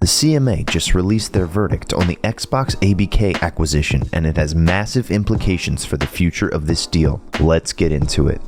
CMA just released their verdict on the Xbox ABK acquisition, and it has massive implications for the future of this deal. Let's get into it.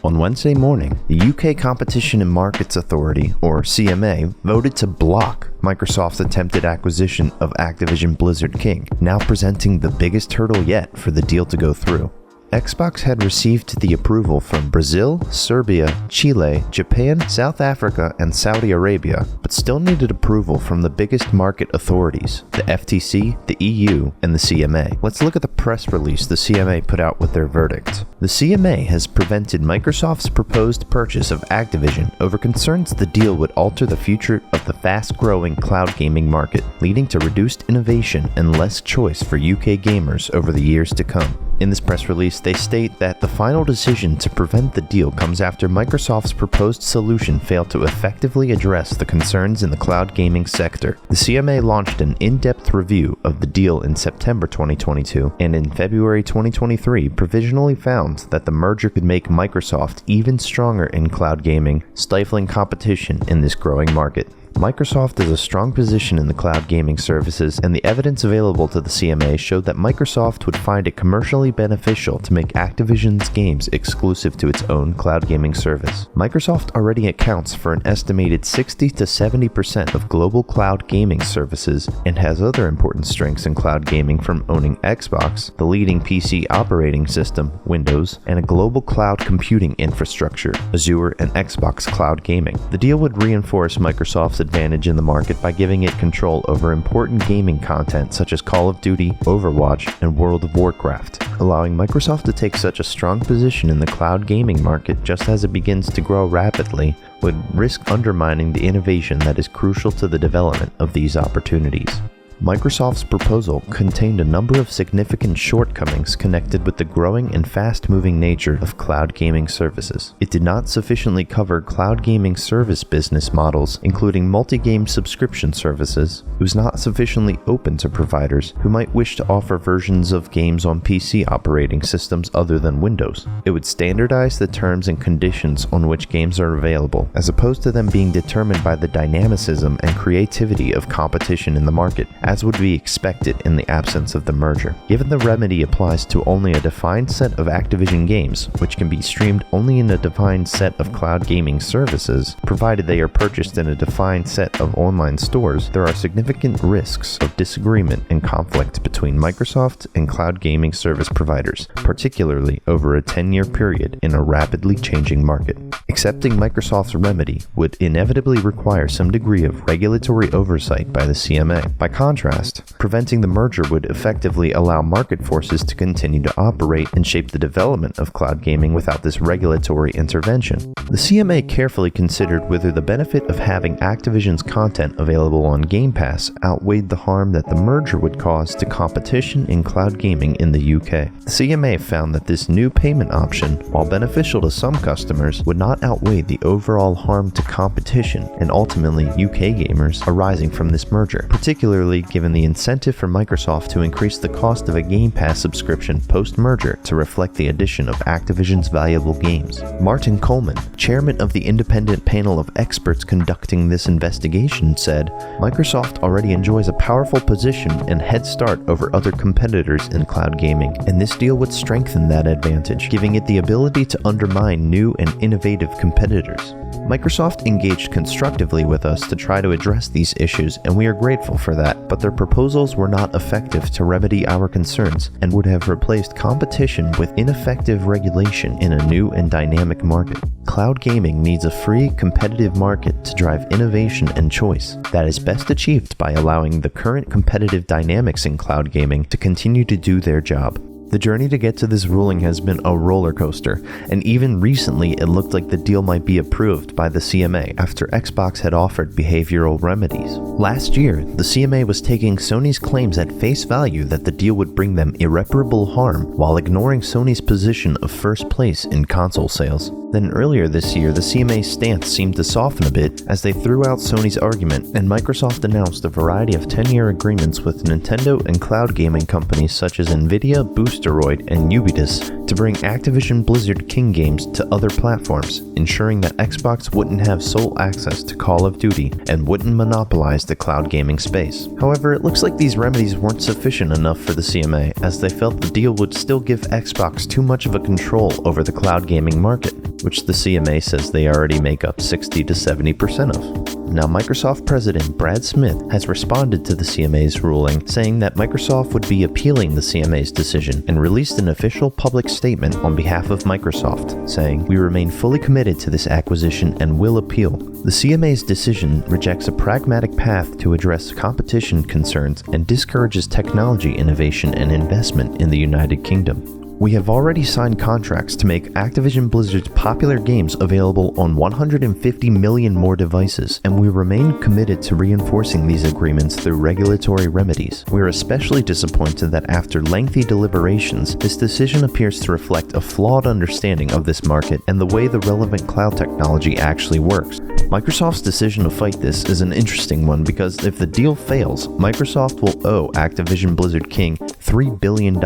On Wednesday morning, the UK Competition and Markets Authority, or CMA, voted to block Microsoft's attempted acquisition of Activision Blizzard King, now presenting the biggest hurdle yet for the deal to go through. Xbox had received the approval from Brazil, Serbia, Chile, Japan, South Africa, and Saudi Arabia, but still needed approval from the biggest market authorities, the FTC, the EU, and the CMA. Let's look at the press release the CMA put out with their verdict. The CMA has prevented Microsoft's proposed purchase of Activision over concerns the deal would alter the future of the fast-growing cloud gaming market, leading to reduced innovation and less choice for UK gamers over the years to come. In this press release, they state that the final decision to prevent the deal comes after Microsoft's proposed solution failed to effectively address the concerns in the cloud gaming sector. The CMA launched an in-depth review of the deal in September 2022, and in February 2023 provisionally found that the merger could make Microsoft even stronger in cloud gaming, stifling competition in this growing market. Microsoft has a strong position in the cloud gaming services, and the evidence available to the CMA showed that Microsoft would find it commercially beneficial to make Activision's games exclusive to its own cloud gaming service. Microsoft already accounts for an estimated 60 to 70% of global cloud gaming services and has other important strengths in cloud gaming, from owning Xbox, the leading PC operating system, Windows, and a global cloud computing infrastructure, Azure and Xbox Cloud Gaming. The deal would reinforce Microsoft's advantage in the market by giving it control over important gaming content such as Call of Duty, Overwatch, and World of Warcraft, allowing Microsoft to take such a strong position in the cloud gaming market just as it begins to grow rapidly would risk undermining the innovation that is crucial to the development of these opportunities. Microsoft's proposal contained a number of significant shortcomings connected with the growing and fast-moving nature of cloud gaming services. It did not sufficiently cover cloud gaming service business models, including multi-game subscription services. It was not sufficiently open to providers who might wish to offer versions of games on PC operating systems other than Windows. It would standardize the terms and conditions on which games are available, as opposed to them being determined by the dynamicism and creativity of competition in the market, as would be expected in the absence of the merger. Given the remedy applies to only a defined set of Activision games, which can be streamed only in a defined set of cloud gaming services, provided they are purchased in a defined set of online stores, there are significant risks of disagreement and conflict between Microsoft and cloud gaming service providers, particularly over a 10-year period in a rapidly changing market. Accepting Microsoft's remedy would inevitably require some degree of regulatory oversight by the CMA. By contrast, preventing the merger would effectively allow market forces to continue to operate and shape the development of cloud gaming without this regulatory intervention. The CMA carefully considered whether the benefit of having Activision's content available on Game Pass outweighed the harm that the merger would cause to competition in cloud gaming in the UK. The CMA found that this new payment option, while beneficial to some customers, would not outweigh the overall harm to competition and ultimately UK gamers arising from this merger, particularly given the incentive for Microsoft to increase the cost of a Game Pass subscription post-merger to reflect the addition of Activision's valuable games. Martin Coleman, chairman of the independent panel of experts conducting this investigation, said, "Microsoft already enjoys a powerful position and head start over other competitors in cloud gaming, and this deal would strengthen that advantage, giving it the ability to undermine new and innovative competitors. Microsoft engaged constructively with us to try to address these issues, and we are grateful for that, but their proposals were not effective to remedy our concerns and would have replaced competition with ineffective regulation in a new and dynamic market. Cloud gaming needs a free, competitive market to drive innovation and choice. That is best achieved by allowing the current competitive dynamics in cloud gaming to continue to do their job." The journey to get to this ruling has been a roller coaster, and even recently it looked like the deal might be approved by the CMA after Xbox had offered behavioral remedies. Last year, the CMA was taking Sony's claims at face value that the deal would bring them irreparable harm while ignoring Sony's position of first place in console sales. Then earlier this year, the CMA's stance seemed to soften a bit as they threw out Sony's argument, and Microsoft announced a variety of 10-year agreements with Nintendo and cloud gaming companies such as Nvidia, Boosteroid, and Ubisoft to bring Activision Blizzard King games to other platforms, ensuring that Xbox wouldn't have sole access to Call of Duty and wouldn't monopolize the cloud gaming space. However, it looks like these remedies weren't sufficient enough for the CMA, as they felt the deal would still give Xbox too much of a control over the cloud gaming market, which the CMA says they already make up 60 to 70% of. Now, Microsoft President Brad Smith has responded to the CMA's ruling, saying that Microsoft would be appealing the CMA's decision, and released an official public statement on behalf of Microsoft, saying, "We remain fully committed to this acquisition and will appeal. The CMA's decision rejects a pragmatic path to address competition concerns and discourages technology innovation and investment in the United Kingdom. We have already signed contracts to make Activision Blizzard's popular games available on 150 million more devices, and we remain committed to reinforcing these agreements through regulatory remedies. We are especially disappointed that after lengthy deliberations, this decision appears to reflect a flawed understanding of this market and the way the relevant cloud technology actually works." Microsoft's decision to fight this is an interesting one because if the deal fails, Microsoft will owe Activision Blizzard King $3 billion.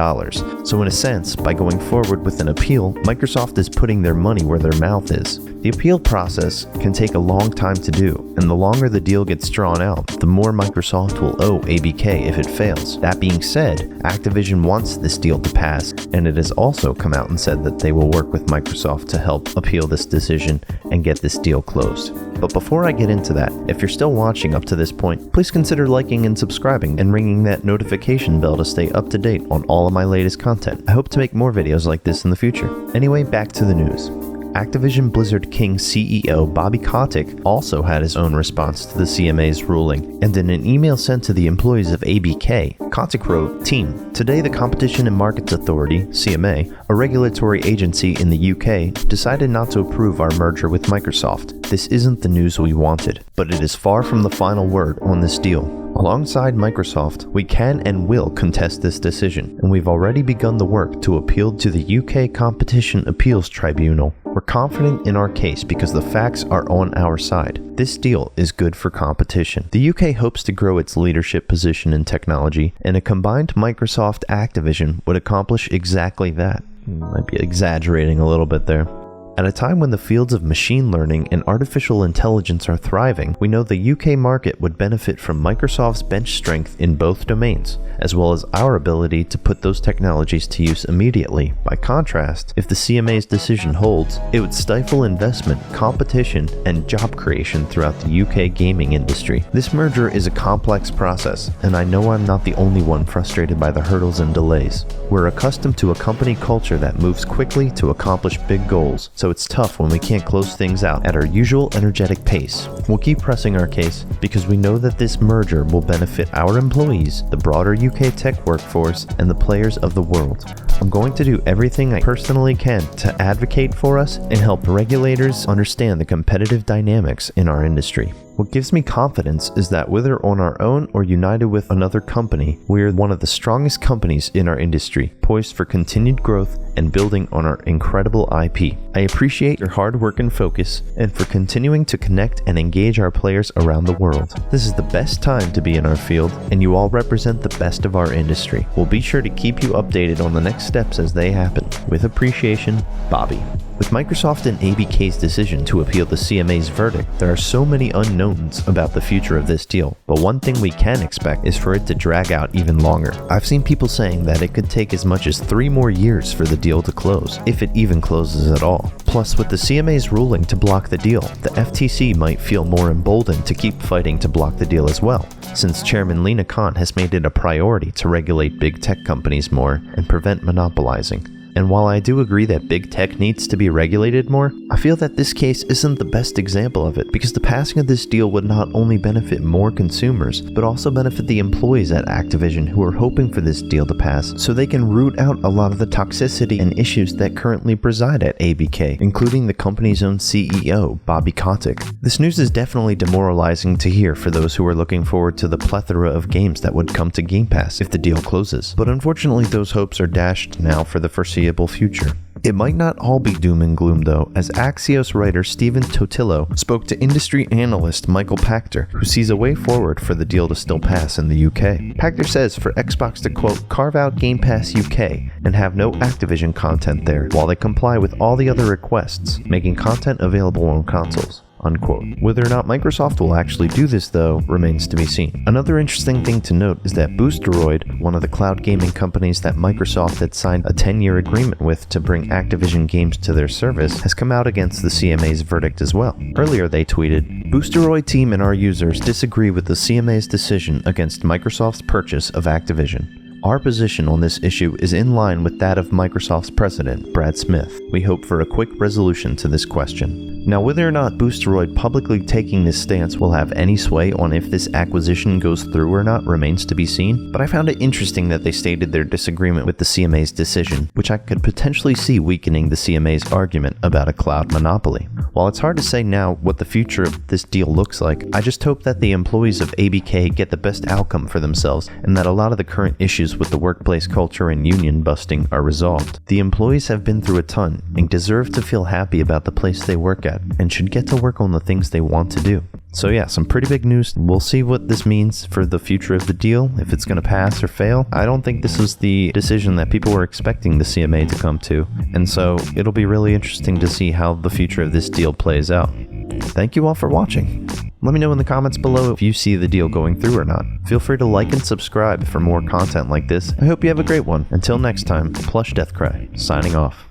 So in a sense, by going forward with an appeal, Microsoft is putting their money where their mouth is. The appeal process can take a long time to do, and the longer the deal gets drawn out, the more Microsoft will owe ABK if it fails. That being said, Activision wants this deal to pass, and it has also come out and said that they will work with Microsoft to help appeal this decision and get this deal closed. But before I get into that, if you're still watching up to this point, please consider liking and subscribing and ringing that notification bell to stay up to date on all of my latest content. I hope to make more videos like this in the future. Anyway, back to the news. Activision Blizzard King CEO Bobby Kotick also had his own response to the CMA's ruling, and in an email sent to the employees of ABK, Kotick wrote, "Team, today the Competition and Markets Authority, CMA, a regulatory agency in the UK, decided not to approve our merger with Microsoft. This isn't the news we wanted, but it is far from the final word on this deal. Alongside Microsoft, we can and will contest this decision, and we've already begun the work to appeal to the UK Competition Appeals Tribunal. We're confident in our case because the facts are on our side. This deal is good for competition. The UK hopes to grow its leadership position in technology, and a combined Microsoft Activision would accomplish exactly that." Might be exaggerating a little bit there. At a time when the fields of machine learning and artificial intelligence are thriving, we know the UK market would benefit from Microsoft's bench strength in both domains, as well as our ability to put those technologies to use immediately. By contrast, if the CMA's decision holds, it would stifle investment, competition, and job creation throughout the UK gaming industry. This merger is a complex process, and I know I'm not the only one frustrated by the hurdles and delays. We're accustomed to a company culture that moves quickly to accomplish big goals, so it's tough when we can't close things out at our usual energetic pace. We'll keep pressing our case because we know that this merger will benefit our employees, the broader UK tech workforce, and the players of the world. I'm going to do everything I personally can to advocate for us and help regulators understand the competitive dynamics in our industry. What gives me confidence is that whether on our own or united with another company, we are one of the strongest companies in our industry, poised for continued growth and building on our incredible IP. I appreciate your hard work and focus, and for continuing to connect and engage our players around the world. This is the best time to be in our field, and you all represent the best of our industry. We'll be sure to keep you updated on the next steps as they happen. With appreciation, Bobby." With Microsoft and ABK's decision to appeal the CMA's verdict, there are so many unknowns about the future of this deal, but one thing we can expect is for it to drag out even longer. I've seen people saying that it could take as much as 3 more years for the deal to close, if it even closes at all. Plus, with the CMA's ruling to block the deal, the FTC might feel more emboldened to keep fighting to block the deal as well, since Chairman Lina Khan has made it a priority to regulate big tech companies more and prevent monopolizing. And while I do agree that big tech needs to be regulated more, I feel that this case isn't the best example of it, because the passing of this deal would not only benefit more consumers, but also benefit the employees at Activision who are hoping for this deal to pass so they can root out a lot of the toxicity and issues that currently preside at ABK, including the company's own CEO, Bobby Kotick. This news is definitely demoralizing to hear for those who are looking forward to the plethora of games that would come to Game Pass if the deal closes, but unfortunately those hopes are dashed now for the foreseeable future. It might not all be doom and gloom though, as Axios writer Stephen Totillo spoke to industry analyst Michael Pachter, who sees a way forward for the deal to still pass in the UK. Pachter says for Xbox to quote, carve out Game Pass UK and have no Activision content there, while they comply with all the other requests, making content available on consoles. Unquote. Whether or not Microsoft will actually do this, though, remains to be seen. Another interesting thing to note is that Boosteroid, one of the cloud gaming companies that Microsoft had signed a 10-year agreement with to bring Activision games to their service, has come out against the CMA's verdict as well. Earlier they tweeted, "Boosteroid team and our users disagree with the CMA's decision against Microsoft's purchase of Activision. Our position on this issue is in line with that of Microsoft's president, Brad Smith. We hope for a quick resolution to this question." Now, whether or not Boosteroid publicly taking this stance will have any sway on if this acquisition goes through or not remains to be seen, but I found it interesting that they stated their disagreement with the CMA's decision, which I could potentially see weakening the CMA's argument about a cloud monopoly. While it's hard to say now what the future of this deal looks like, I just hope that the employees of ABK get the best outcome for themselves and that a lot of the current issues with the workplace culture and union busting are resolved. The employees have been through a ton and deserve to feel happy about the place they work at and should get to work on the things they want to do. So yeah, some pretty big news. We'll see what this means for the future of the deal, if it's going to pass or fail. I don't think this is the decision that people were expecting the CMA to come to, and so it'll be really interesting to see how the future of this deal plays out. Thank you all for watching. Let me know in the comments below if you see the deal going through or not. Feel free to like and subscribe for more content like this. I hope you have a great one. Until next time, Plush Deathcry, signing off.